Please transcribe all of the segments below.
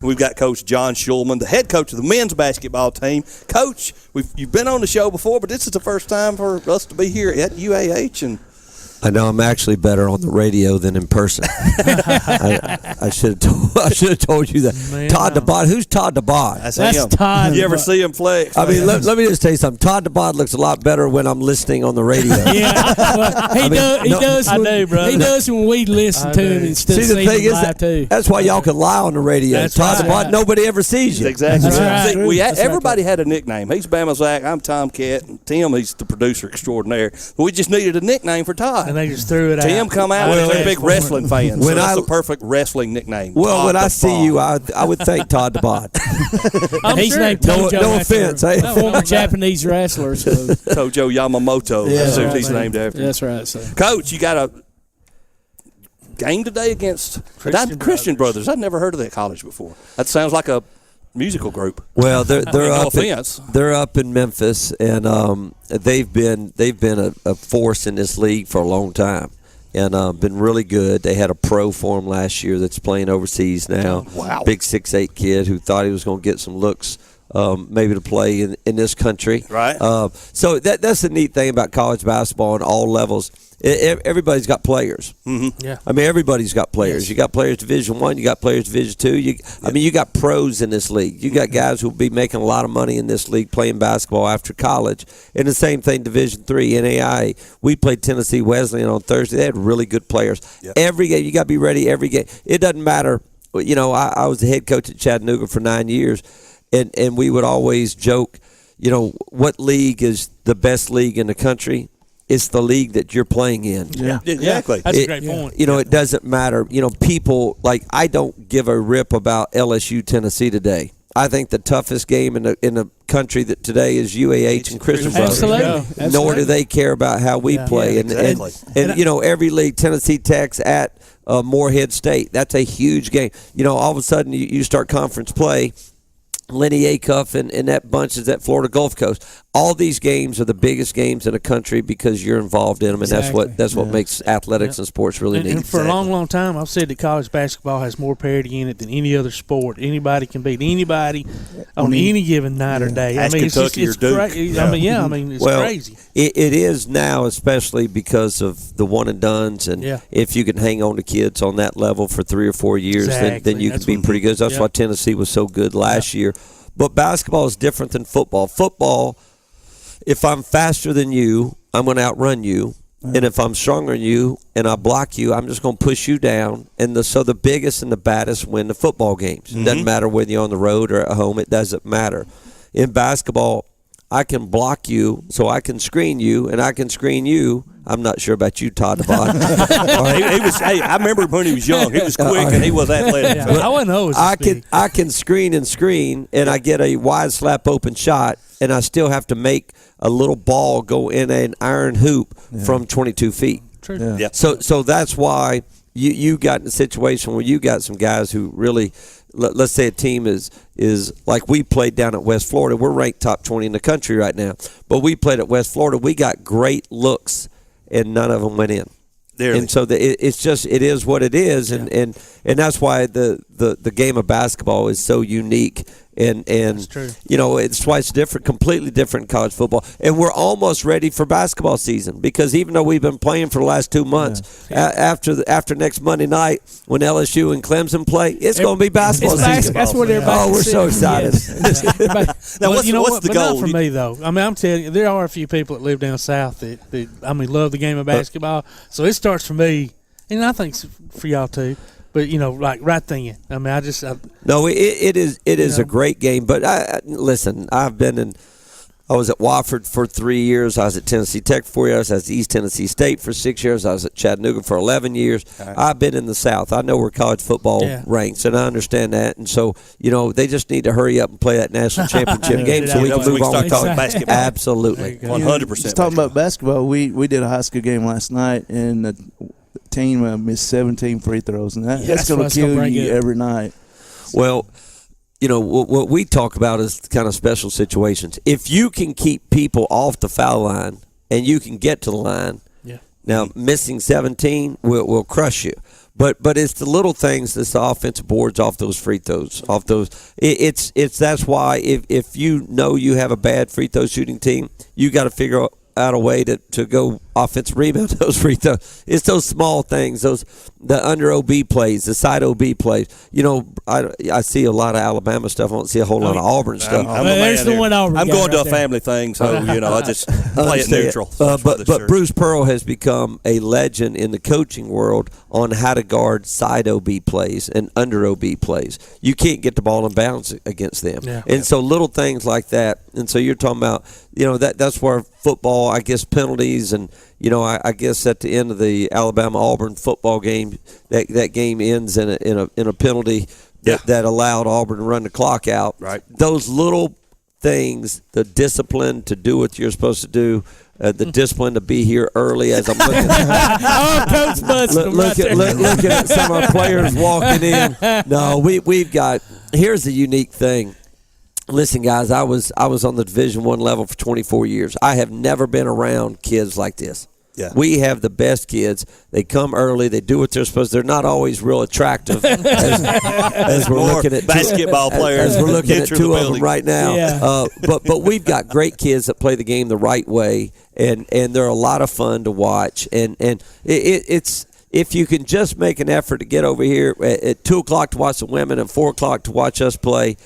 We've got Coach John Shulman, the head coach of the men's basketball team. Coach, you've been on the show before, but this is the first time for us to be here at UAH. And I know I'm actually better on the radio than in person. I should have told you that. Man, Todd DeBod. Who's Todd DeBod? That's Todd. You ever see him flex? I mean, let me just tell you something. Todd DeBod looks a lot better when I'm listening on the radio. Yeah, well, he does. I do, bro. He does when we listen to him instead of seeing him live too. That's why y'all can lie on the radio. That's Todd DeBod, nobody ever sees you. Exactly. That's right. Everybody had a nickname. He's Bama Zach. I'm Tomcat. And Tim, he's the producer extraordinaire. We just needed a nickname for Todd. And they just threw it out. Tim come out. They're big wrestling fans. When that's the perfect wrestling nickname. Well, Todd when I DeBod. see you, I would thank Todd DeBod. He's named Tojo. No offense. Former Japanese wrestler. So. Tojo Yamamoto. Yeah, That's who right, he's man. named after. That's right. So. Coach, you got a game today against Christian Brothers. I've never heard of that college before. That sounds like a musical group. Well, they're no up. offense. They're up in Memphis, and they've been a force in this league for a long time, and been really good. They had a pro for him last year that's playing overseas now. Wow, big 6'8" kid who thought he was going to get some looks. Maybe to play in this country. Right. So that's the neat thing about college basketball on all levels. Everybody's got players. Mm-hmm. Yeah. I mean, everybody's got players. Yes. You got players Division I. You got players Division II. I mean, you got pros in this league. You got guys who will be making a lot of money in this league playing basketball after college. And the same thing, Division III, NAIA. We played Tennessee Wesleyan on Thursday. They had really good players. Yep. Every game, you got to be ready every game. It doesn't matter. You know, I was the head coach at Chattanooga for 9 years. And we would always joke, you know, what league is the best league in the country? It's the league that you're playing in. Yeah, exactly. That's a great point. You know, it doesn't matter. You know, people, like, I don't give a rip about LSU Tennessee today. I think the toughest game in the country that today is UAH and Christian Brothers. Absolutely. Nor do they care about how we play. And you know, every league, Tennessee Tech's at Morehead State. That's a huge game. You know, all of a sudden you start conference play. Lenny Acuff and that bunch is at Florida Gulf Coast. All these games are the biggest games in the country because you're involved in them, and that's what makes athletics and sports really neat. And for a long time, I've said that college basketball has more parity in it than any other sport. Anybody can beat anybody on any given night or day. Ask Kentucky or Duke. Crazy. I mean, it's crazy. It is now, especially because of the one and dones, and if you can hang on to kids on that level for 3 or 4 years, then you can be pretty good. That's why Tennessee was so good last year. But basketball is different than football. Football, if I'm faster than you, I'm going to outrun you. And if I'm stronger than you and I block you, I'm just going to push you down. And so the biggest and the baddest win the football games. It doesn't matter whether you're on the road or at home. It doesn't matter. In basketball, I can block you, so I can screen you, and I can screen you. I'm not sure about you, Todd DeBod. I remember when he was young. He was quick and he was athletic. I wasn't always I can screen, and I get a wide slap open shot, and I still have to make a little ball go in an iron hoop from 22 feet. True. Yeah. So that's why you got in a situation where you got some guys who really. Let's say a team is like we played down at West Florida. We're ranked top 20 in the country right now. But we played at West Florida. We got great looks, and none of them went in. And so it is what it is, and that's why the game of basketball is so unique. And you know, it's why it's different, completely different in college football. And we're almost ready for basketball season because even though we've been playing for the last 2 months, after next Monday night when LSU and Clemson play, it's going to be basketball season. That's what everybody. Oh, we're so excited. Now, what's the goal? Not for me though. I mean, I'm telling you, there are a few people that live down south that love the game of basketball. So it starts for me, and I think for y'all too. But you know, like right then. I mean, it is a great game. But listen, I was at Wofford for 3 years. I was at Tennessee Tech for 4 years. I was at East Tennessee State for 6 years. I was at Chattanooga for 11 years. Right. I've been in the South. I know where college football ranks, and I understand that. And so, you know, they just need to hurry up and play that national championship game so we can move on to college basketball. Absolutely, 100%. Just talking about basketball, we did a high school game last night, and the team missed 17 free throws, and that's going to kill you every night. Well, you know, what we talk about is kind of special situations. If you can keep people off the foul line and you can get to the line, now missing 17 will crush you. But it's the little things. It's the offensive boards off those free throws, off those. It's that's why if you know you have a bad free throw shooting team, you got to figure out a way to go offensive rebound those free throws. It's those small things, the under OB plays, the side OB plays. I see a lot of Alabama stuff. I don't see a whole lot of Auburn stuff. There's the one Auburn. I'm guy going to right a there. family thing, so I just play it neutral. But Bruce Pearl has become a legend in the coaching world on how to guard side OB plays and under OB plays. You can't get the ball in bounds against them, and so little things like that. And so you're talking about, that's where football, I guess, penalties and. I guess at the end of the Alabama-Auburn football game, that game ends in a penalty that allowed Auburn to run the clock out. Right. Those little things, the discipline to do what you're supposed to do, the discipline to be here early as I'm looking at some of our players walking in. No, we've got – here's the unique thing. Listen, guys, I was on the Division I level for 24 years. I have never been around kids like this. Yeah. We have the best kids. They come early. They do what they're supposed to. They're not always real attractive as we're looking at basketball players. As we're looking at two of them right now. Yeah. But we've got great kids that play the game the right way, and they're a lot of fun to watch. And it's if you can just make an effort to get over here at 2 o'clock to watch the women and 4 o'clock to watch us play,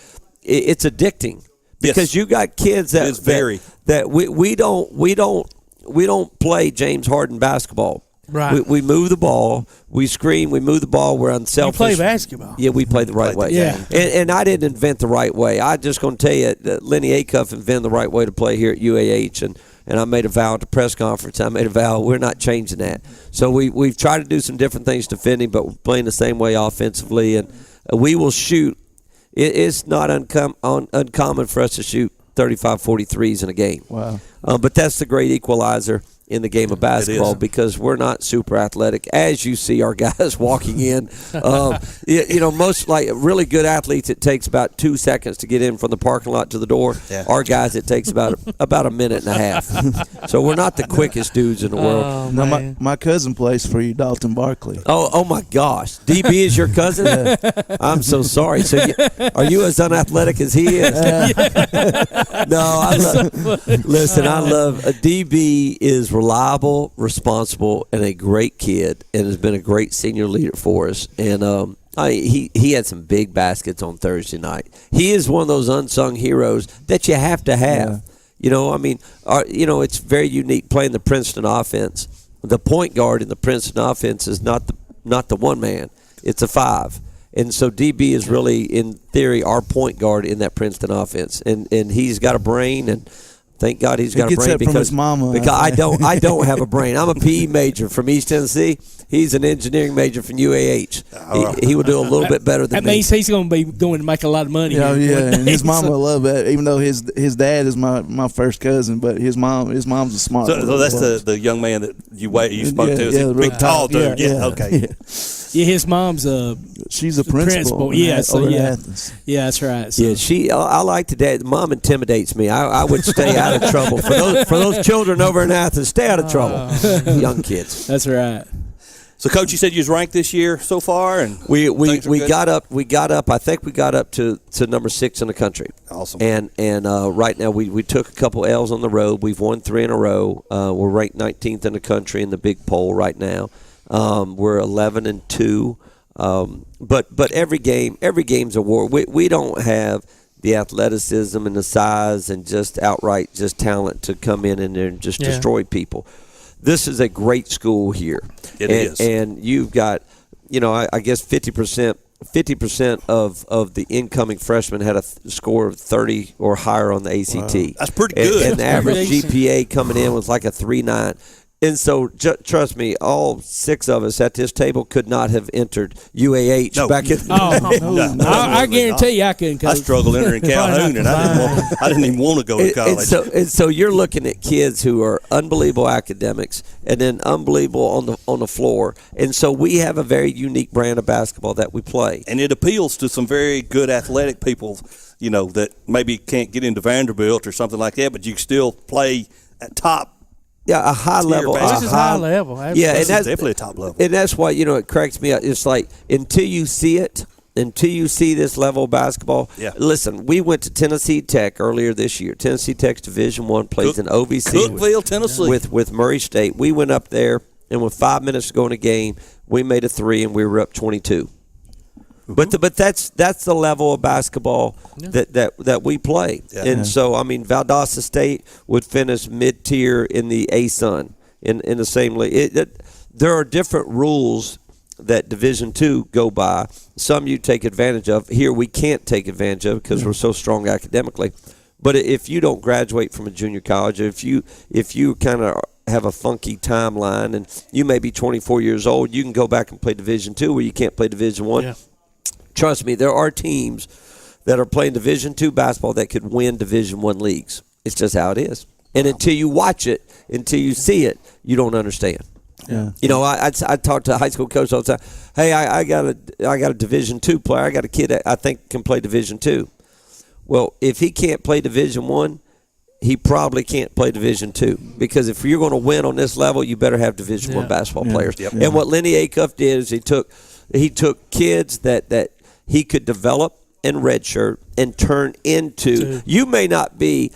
it's addicting because you got kids that we don't play James Harden basketball. Right. We move the ball. We screen. We move the ball. We're unselfish. You play basketball. Yeah, we play the right way. Yeah. And I didn't invent the right way. I'm just going to tell you that Lenny Acuff invented the right way to play here at UAH. And I made a vow at the press conference. I made a vow we're not changing that. So we've tried to do some different things defending, but we're playing the same way offensively. And we will shoot. It's not uncommon for us to shoot 35, 43s in a game. Wow. But that's the great equalizer in the game of basketball because we're not super athletic. As you see our guys walking in, most like really good athletes, it takes about 2 seconds to get in from the parking lot to the door. Yeah. Our guys, it takes about a minute and a half. So we're not the quickest dudes in the world. Now, my cousin plays for you, Dalton Barkley. Oh my gosh. DB is your cousin? Yeah. I'm so sorry. So are you as unathletic as he is? No, I love DB is reliable, responsible, and a great kid, and has been a great senior leader for us. And he had some big baskets on Thursday night. He is one of those unsung heroes that you have to have. Yeah. It's very unique playing the Princeton offense. The point guard in the Princeton offense is not the one man; it's a 5. And so DB is really, in theory, our point guard in that Princeton offense, and he's got a brain and. Thank God he's got a brain because his mama. Because I don't have a brain. I'm a PE major from East Tennessee. He's an engineering major from UAH. He will do a little bit better than me. That means he's going to be going to make a lot of money. Yeah, and his mama will love that. Even though his dad is my first cousin, but his mom's a smart. So that's the young man that you spoke to. Is big, tall dude. Yeah. Okay. Yeah. Yeah, his mom's she's a principal. Yeah, Athens. Yeah, that's right. So. Yeah, I like to dad. Mom intimidates me. I would stay out of trouble for those children over in Athens. Stay out of trouble, young kids. That's right. So, Coach, you said you was ranked this year so far, and we got up. I think we got up to number 6 in the country. Awesome. And right now we took a couple L's on the road. We've won 3 in a row. We're ranked 19th in the country in the big poll right now. We're 11-2. But every game's a war. We don't have the athleticism and the size and just outright talent to come in and just destroy people. This is a great school here. It is. And you've got, I guess 50% of the incoming freshmen had a score of 30 or higher on the ACT. Wow. That's pretty good. And the average GPA coming in was like a 3.9. And so, trust me, all 6 of us at this table could not have entered UAH back in. I guarantee you I couldn't. I struggled entering Calhoun, and I didn't even want to go to college. And so you're looking at kids who are unbelievable academics and then unbelievable on the floor. And so we have a very unique brand of basketball that we play. And it appeals to some very good athletic people, that maybe can't get into Vanderbilt or something like that, but you can still play at top Yeah, a high level. baseball. This is high level. Yeah, This and is definitely a top level. And that's why, it cracks me up. It's like until you see it, until you see this level of basketball. Yeah. Listen, we went to Tennessee Tech earlier this year. Tennessee Tech's Division I, plays in OVC. Cookeville, Tennessee. With Murray State. We went up there, and with 5 minutes to go in the game, we made a three, and we were up 22. But that's the level of basketball that we play. Yeah. And so, Valdosta State would finish mid-tier in the ASUN in the same league. There are different rules that Division II go by. Some you take advantage of. Here we can't take advantage of because we're so strong academically. But if you don't graduate from a junior college, if you kind of have a funky timeline and you may be 24 years old, you can go back and play Division II where you can't play Division I. Yeah. Trust me, there are teams that are playing Division II basketball that could win Division I leagues. It's just how it is. And until you watch it, until you see it, you don't understand. Yeah. I talk to a high school coach all the time. Hey, I got a Division II player. I got a kid that I think can play Division II. Well, if he can't play Division I, he probably can't play Division II, because if you're going to win on this level, you better have Division I basketball players. Yep. And what Lenny Acuff did is he took kids that he could develop and redshirt and turn into. You may not be,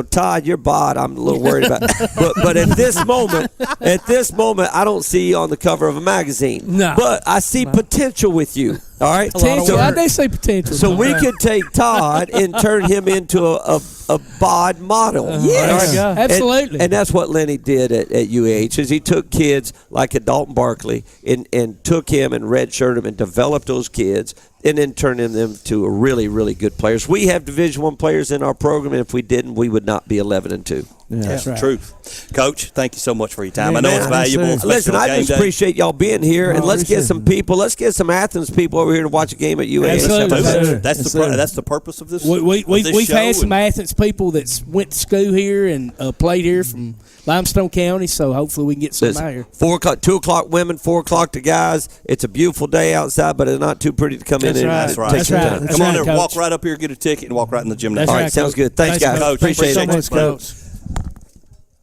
Todd, you're bod. I'm a little worried about, but at this moment, I don't see you on the cover of a magazine. No, but I see potential with you. All right, potential. Why'd they say potential? So we could take Todd and turn him into a bod model. Yes, absolutely. And that's what Lenny did at UAH, is he took kids like a Dalton Barkley and took him and redshirted him and developed those kids and then turned them to a really, really good players. We have Division I players in our program, and if we didn't, we would not be 11-2. Yeah, that's right. Truth. Coach, thank you so much for your time. I know it's valuable. Listen, I just appreciate y'all being here, and let's get some people. Let's get some Athens people over here to watch a game at UAH. Absolutely. That's the purpose of this. We've had some Athens people that went to school here and played here from Limestone County, so hopefully we can get some out here. 4 o'clock, 2 o'clock women, 4 o'clock to guys. It's a beautiful day outside, but it's not too pretty to come in and take some time. Come on there, walk right up here, get a ticket, and walk right in the gymnasium. All right, sounds good. Thanks, guys. Coach. Appreciate it. Much, Coach.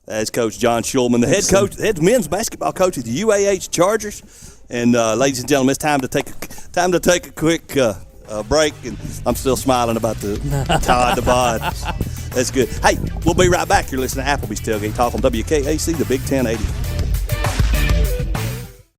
That's Coach John Shulman, the head men's basketball coach of the UAH Chargers. And ladies and gentlemen, it's time to take a quick break. And I'm still smiling about the Todd the bod. That's good. Hey, we'll be right back. You're listening to Applebee's Tailgate Talk on WKAC, the Big 1080.